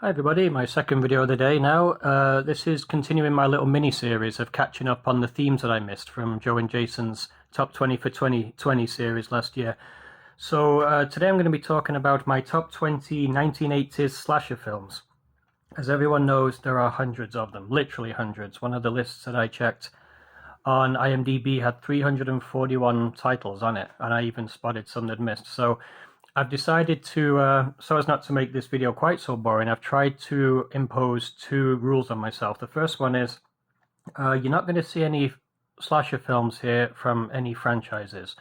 Hi everybody, my second video of the day now. This is continuing my little mini-series of catching up on the themes that I missed from Joe and Jason's Top 20 for 2020 series last year. So today I'm going to be talking about my top 20 1980s slasher films. As everyone knows, there are hundreds of them, literally hundreds. One of the lists that I checked on IMDb had 341 titles on it, and I even spotted some that missed. So I've decided to, so as not to make this video quite so boring, I've tried to impose two rules on myself. The first one is you're not going to see any slasher films here from any franchises.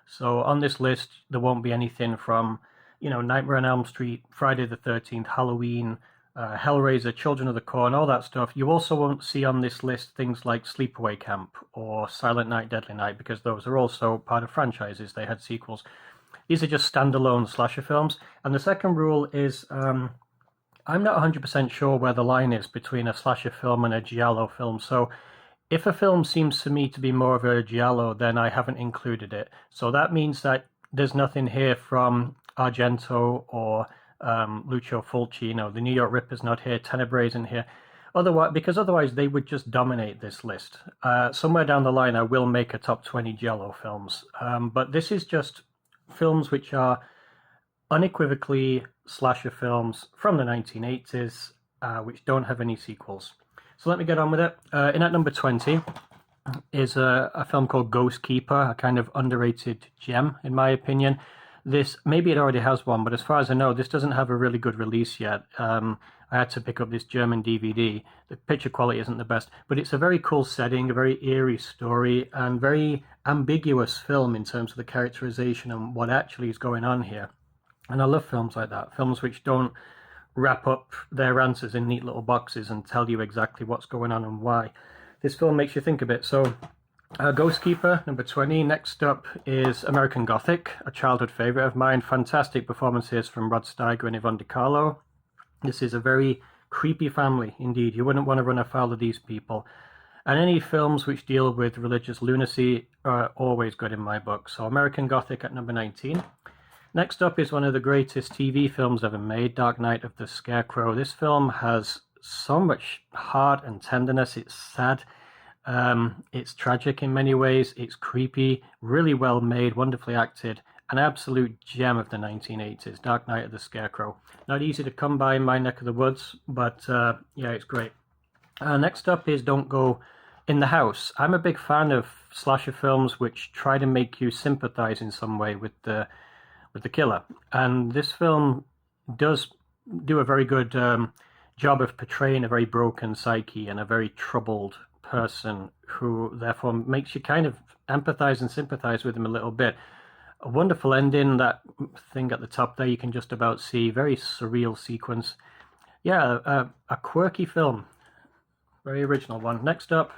So on this list, there won't be anything from, Nightmare on Elm Street, Friday the 13th, Halloween, Hellraiser, Children of the Corn, all that stuff. You also won't see on this list things like Sleepaway Camp or Silent Night, Deadly Night, because those are also part of franchises. They had sequels. These are just standalone slasher films. And the second rule is I'm not 100% sure where the line is between a slasher film and a giallo film. So if a film seems to me to be more of a giallo, then I haven't included it. So that means that there's nothing here from Argento or Lucio Fulci. The New York Ripper's not here, Tenebrae isn't here. Because otherwise they would just dominate this list. Somewhere down the line I will make a top 20 giallo films. But this is just films which are unequivocally slasher films from the 1980s, which don't have any sequels. So let me get on with it. In at number 20 is a film called Ghost Keeper, a kind of underrated gem, in my opinion. Maybe it already has one, but as far as I know, this doesn't have a really good release yet. I had to pick up this German DVD. The picture quality isn't the best, but it's a very cool setting, a very eerie story, and very ambiguous film in terms of the characterization and what actually is going on here. And I love films like that, films which don't wrap up their answers in neat little boxes and tell you exactly what's going on and why. This film makes you think a bit. So Ghost Keeper, number 20. Next up is American Gothic, a childhood favorite of mine. Fantastic performances from Rod Steiger and Yvonne De Carlo. This is a very creepy family indeed. You wouldn't want to run afoul of these people. And any films which deal with religious lunacy are always good in my book. So American Gothic at number 19. Next up is one of the greatest TV films ever made, Dark Night of the Scarecrow. This film has so much heart and tenderness. It's sad. It's tragic in many ways. It's creepy, really well made, wonderfully acted. An absolute gem of the 1980s, Dark Night of the Scarecrow. Not easy to come by in my neck of the woods, but yeah, it's great. Next up is Don't Go in the House. I'm a big fan of slasher films which try to make you sympathize in some way with the killer. And this film does do a very good job of portraying a very broken psyche and a very troubled person who therefore makes you kind of empathize and sympathize with him a little bit. A wonderful ending, that thing at the top there you can just about see, very surreal sequence. Yeah, a quirky film, very original one. Next up,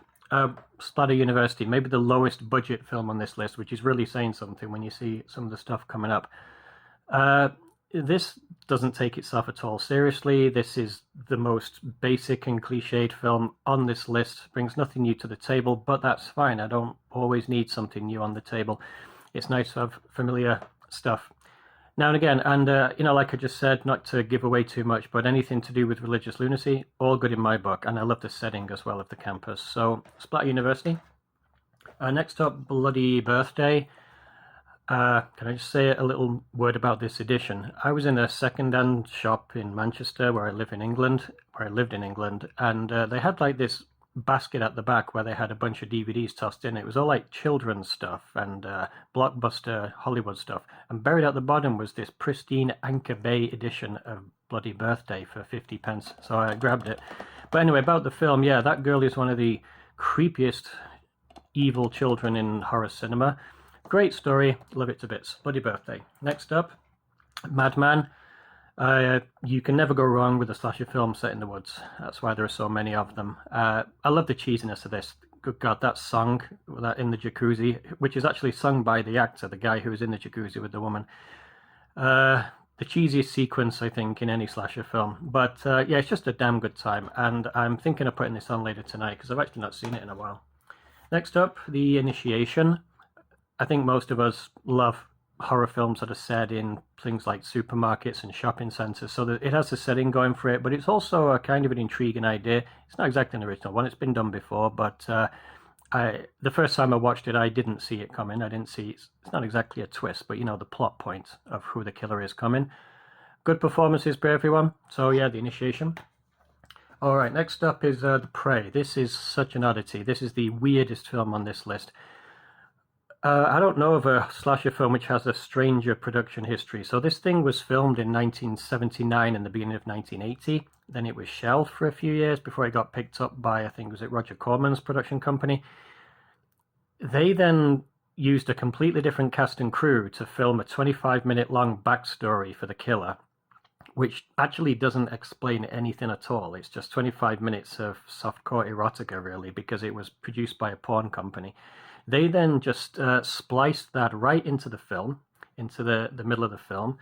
Splatter University, maybe the lowest budget film on this list, which is really saying something when you see some of the stuff coming up. This doesn't take itself at all seriously. This is the most basic and cliched film on this list. Brings nothing new to the table, but that's fine. I don't always need something new on the table. It's nice to have familiar stuff now and again. And, like I just said, not to give away too much, but anything to do with religious lunacy, all good in my book. And I love the setting as well of the campus. So, Splatter University. Next up, Bloody Birthday. Can I just say a little word about this edition? I was in a second-hand shop in Manchester where I lived in England, and they had like this basket at the back where they had a bunch of DVDs tossed in. It was all like children's stuff and blockbuster Hollywood stuff. And buried at the bottom was this pristine Anchor Bay edition of Bloody Birthday for 50 pence. So I grabbed it. But anyway, about the film, yeah, that girl is one of the creepiest evil children in horror cinema. Great story, love it to bits. Bloody Birthday. Next up, Madman. You can never go wrong with a slasher film set in the woods. That's why there are so many of them. I love the cheesiness of this. Good God, that song that in the jacuzzi, which is actually sung by the actor, the guy who was in the jacuzzi with the woman. The cheesiest sequence, I think, in any slasher film. But yeah, it's just a damn good time. And I'm thinking of putting this on later tonight because I've actually not seen it in a while. Next up, The Initiation. I think most of us love horror films that are set in things like supermarkets and shopping centers, so that it has the setting going for it, but it's also a kind of an intriguing idea. It's not exactly an original one, it's been done before, but the first time I watched it, I didn't see it coming. I didn't see it's not exactly a twist, but the plot point of who the killer is coming. Good performances by everyone. So yeah, The Initiation. All right, next up is The Prey. This is such an oddity. This is the weirdest film on this list. I don't know of a slasher film which has a stranger production history. So this thing was filmed in 1979 and the beginning of 1980. Then it was shelved for a few years before it got picked up by, I think, was it Roger Corman's production company. They then used a completely different cast and crew to film a 25-minute long backstory for the killer, which actually doesn't explain anything at all. It's just 25 minutes of softcore erotica, really, because it was produced by a porn company. They then just spliced that right into the film, into the middle of the film.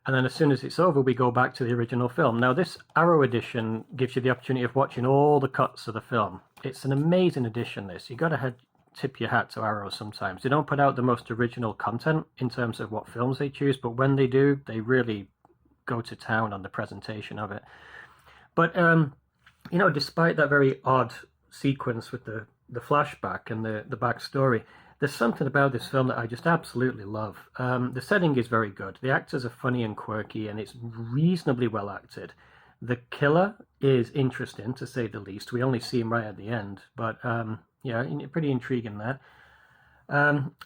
And then as soon as it's over, we go back to the original film. Now, this Arrow edition gives you the opportunity of watching all the cuts of the film. It's an amazing edition, this. You got to tip your hat to Arrow sometimes. They don't put out the most original content in terms of what films they choose, but when they do, they really go to town on the presentation of it. But, despite that very odd sequence with the flashback and the backstory, there's something about this film that I just absolutely love. The setting is very good. The actors are funny and quirky, and it's reasonably well acted. The killer is interesting, to say the least. We only see him right at the end, but pretty intriguing there.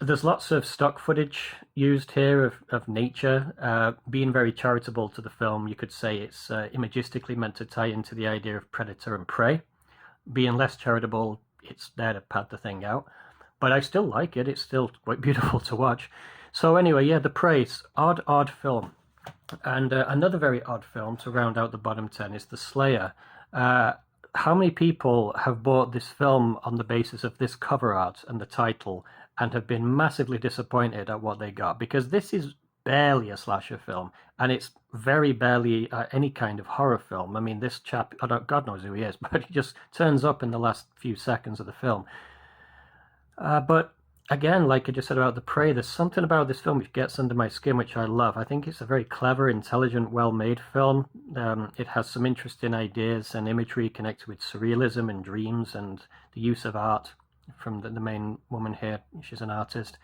There's lots of stock footage used here of nature. Being very charitable to the film, you could say it's imagistically meant to tie into the idea of predator and prey. Being less charitable, it's there to pad the thing out. But I still like it. It's still quite beautiful to watch. So anyway, yeah, The Prey, odd film. And another very odd film to round out the bottom 10 is The Slayer. How many people have bought this film on the basis of this cover art and the title and have been massively disappointed at what they got? Because this is barely a slasher film, and it's very barely any kind of horror film. I mean, this chap, God knows who he is, but he just turns up in the last few seconds of the film. But again, like I just said about The Prey, there's something about this film which gets under my skin, which I love. I think it's a very clever, intelligent, well-made film. It has some interesting ideas and imagery connected with surrealism and dreams and the use of art from the main woman here. She's an artist.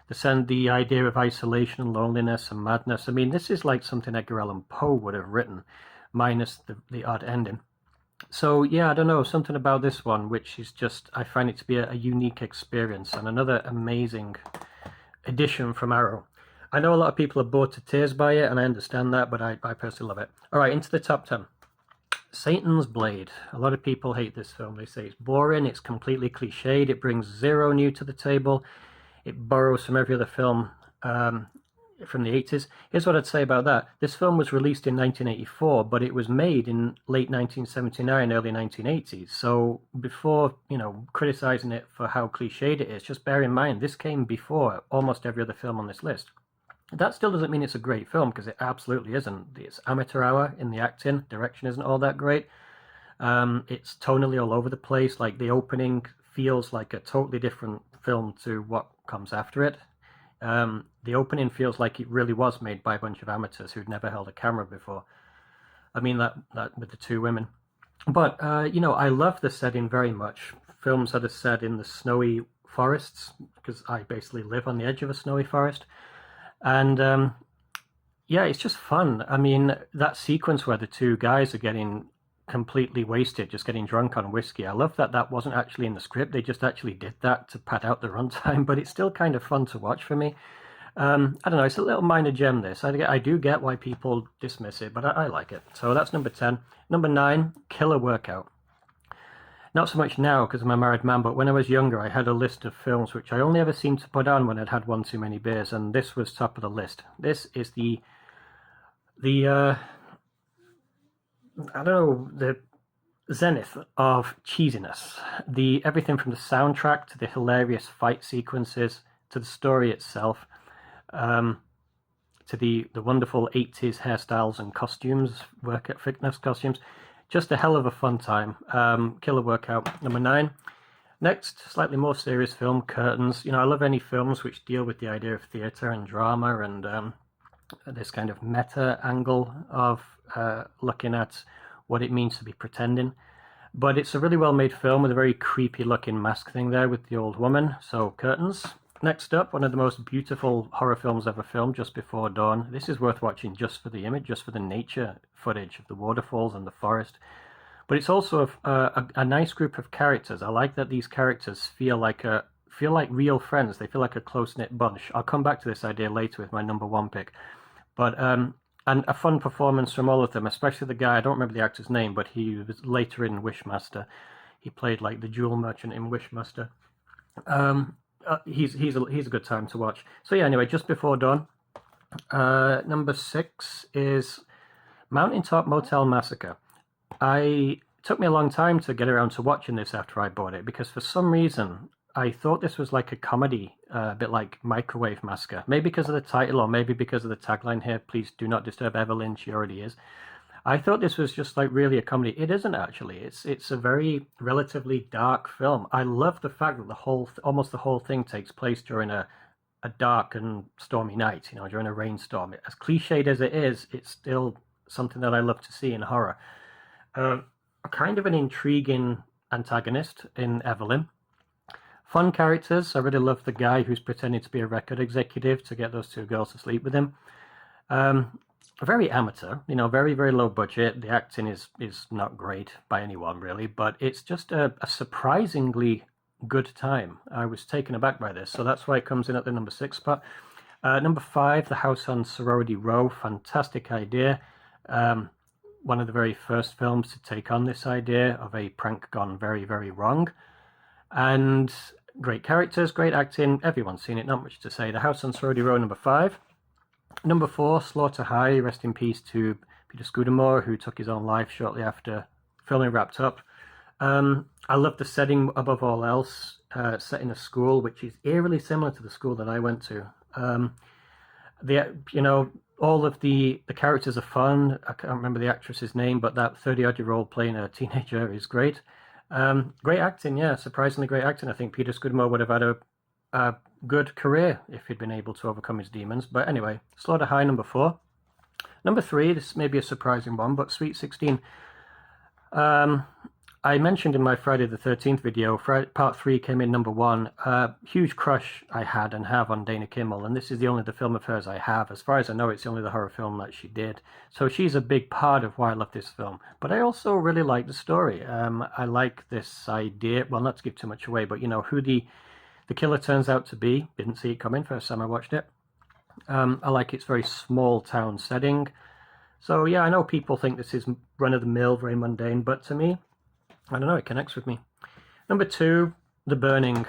The idea of isolation and loneliness and madness. I mean, this is like something Edgar Allan Poe would have written, minus the odd ending. So yeah, I don't know, something about this one which is just, I find it to be a unique experience and another amazing addition from Arrow. I know a lot of people are bored to tears by it, and I understand that, but I personally love it. All right, into the top 10. Satan's Blade. A lot of people hate this film. They say it's boring, it's completely cliched, it brings zero new to the table, it borrows from every other film from the 80s. Here's what I'd say about that. This film was released in 1984, but it was made in late 1979, early 1980s. So before, criticizing it for how cliched it is, just bear in mind, this came before almost every other film on this list. That still doesn't mean it's a great film, because it absolutely isn't. It's amateur hour in the acting. Direction isn't all that great. It's tonally all over the place. Like, the opening feels like a totally different film to what comes after it. The opening feels like it really was made by a bunch of amateurs who'd never held a camera before. I mean that with the two women. But, I love the setting very much. Films that are set in the snowy forests, because I basically live on the edge of a snowy forest. And, it's just fun. I mean, that sequence where the two guys are getting completely wasted, just getting drunk on whiskey. I love that wasn't actually in the script. They just actually did that to pad out the runtime, but it's still kind of fun to watch for me. I don't know, it's a little minor gem, this. I do get why people dismiss it, but I like it. So that's number 10. Number 9, Killer Workout. Not so much now because I'm a married man, but when I was younger, I had a list of films which I only ever seemed to put on when I'd had one too many beers, and this was top of the list. This is the zenith of cheesiness. Everything from the soundtrack to the hilarious fight sequences to the story itself, to the wonderful 80s hairstyles and costumes, fitness costumes. Just a hell of a fun time. Killer Workout. Number 9. Next, slightly more serious film, Curtains. I love any films which deal with the idea of theatre and drama and this kind of meta angle of looking at what it means to be pretending. But it's a really well-made film with a very creepy-looking mask thing there with the old woman. So, Curtains. Next up, one of the most beautiful horror films ever filmed, Just Before Dawn. This is worth watching just for the image, just for the nature footage of the waterfalls and the forest. But it's also a nice group of characters. I like that these characters feel like real friends. They feel like a close-knit bunch. I'll come back to this idea later with my number one pick. But and a fun performance from all of them, especially the guy, I don't remember the actor's name, but he was later in Wishmaster. He played like the jewel merchant in Wishmaster. He's a good time to watch. So yeah, anyway, Just Before Dawn. Number 6 is Mountaintop Motel Massacre. It took me a long time to get around to watching this after I bought it, because for some reason I thought this was like a comedy, a bit like Microwave Massacre. Maybe because of the title, or maybe because of the tagline here, please do not disturb Evelyn, she already is. I thought this was just like really a comedy. It isn't actually. It's a very relatively dark film. I love the fact that almost the whole thing takes place during a dark and stormy night, during a rainstorm. As cliched as it is, it's still something that I love to see in horror. Kind of an intriguing antagonist in Evelyn. Fun characters. I really love the guy who's pretending to be a record executive to get those two girls to sleep with him. Very amateur, very, very low budget. The acting is not great by anyone, really, but it's just a surprisingly good time. I was taken aback by this, so that's why it comes in at the number 6 spot. Number 5, The House on Sorority Row. Fantastic idea. One of the very first films to take on this idea of a prank gone very, very wrong. And great characters, great acting. Everyone's seen it, not much to say. The House on Sorority Row, number 5. Number 4, Slaughter High. Rest in peace to Peter Scudamore, who took his own life shortly after filming wrapped up. I love the setting above all else, set in a school which is eerily similar to the school that I went to. All of the characters are fun. I can't remember the actress's name, but that 30-odd-year-old playing a teenager is great. Great acting, yeah, surprisingly great acting. I think Peter Scudamore would have had a good career if he'd been able to overcome his demons. But anyway, Slaughter High, number 4. Number 3, this may be a surprising one, but Sweet 16. I mentioned in my Friday the 13th video, part 3 came in number 1. Huge crush I had and have on Dana Kimmel, and this is the only the film of hers I have. As far as I know, it's the only the horror film that she did. So she's a big part of why I love this film. But I also really like the story. I like this idea, well, not to give too much away, but who the killer turns out to be. Didn't see it coming first time I watched it. I like its very small town setting. So yeah, I know people think this is run-of-the-mill, very mundane, but to me, I don't know, it connects with me. Number 2, The Burning.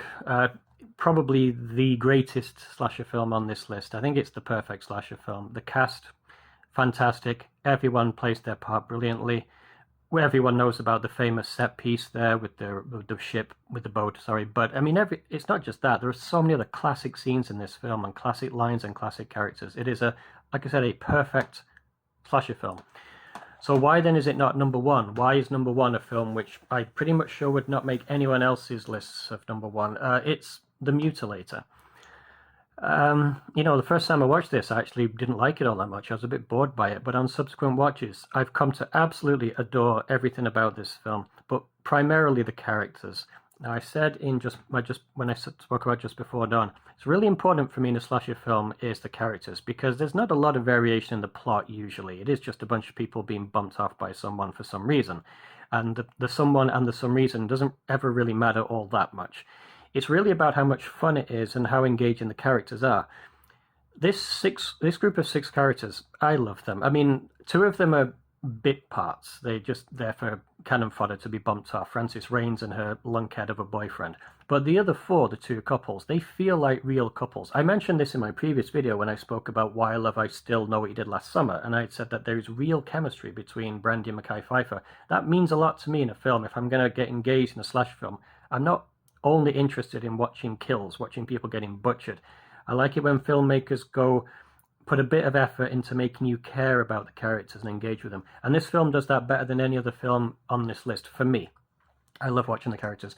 Probably the greatest slasher film on this list. I think it's the perfect slasher film. The cast, fantastic. Everyone plays their part brilliantly. Everyone knows about the famous set piece there with the boat, sorry. But I mean, it's not just that. There are so many other classic scenes in this film and classic lines and classic characters. It is, like I said, a perfect slasher film. So why then is it not number 1? Why is number 1 a film which I pretty much sure would not make anyone else's lists of number 1? It's The Mutilator. The first time I watched this, I actually didn't like it all that much. I was a bit bored by it, but on subsequent watches, I've come to absolutely adore everything about this film, but primarily the characters. Now, I said when I spoke about Just Before Dawn, it's really important for me in a slasher film is the characters, because there's not a lot of variation in the plot usually. It is just a bunch of people being bumped off by someone for some reason, and the someone and the some reason doesn't ever really matter all that much. It's really about how much fun it is and how engaging the characters are. This group of 6 characters, I love them. I mean, 2 of them are bit parts. They're just there for cannon fodder to be bumped off. Frances Rains and her lunkhead of a boyfriend. But the other 4, the 2 couples, they feel like real couples. I mentioned this in my previous video when I spoke about Why I Love I Still Know What You Did Last Summer, and I had said that there is real chemistry between Brandy and Mekhi Phifer. That means a lot to me in a film. If I'm going to get engaged in a slash film, I'm not only interested in watching kills, watching people getting butchered. I like it when filmmakers put a bit of effort into making you care about the characters and engage with them. And this film does that better than any other film on this list for me. I love watching the characters.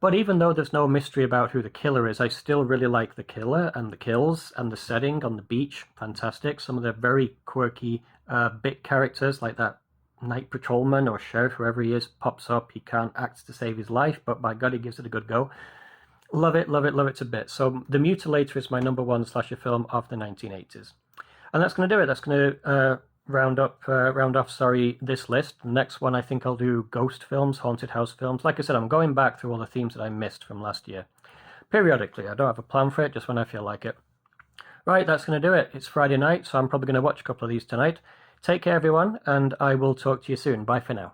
But even though there's no mystery about who the killer is, I still really like the killer and the kills and the setting on the beach. Fantastic. Some of the very quirky bit characters, like that night patrolman or sheriff, whoever he is, pops up. He can't act to save his life, but by God, he gives it a good go. Love it, love it, love it to bits. So The Mutilator is my number one slasher film of the 1980s. And that's going to do it. That's going to round off this list. The next one, I think I'll do ghost films, haunted house films. Like I said, I'm going back through all the themes that I missed from last year. Periodically, I don't have a plan for it, just when I feel like it. Right, that's going to do it. It's Friday night, so I'm probably going to watch a couple of these tonight. Take care, everyone, and I will talk to you soon. Bye for now.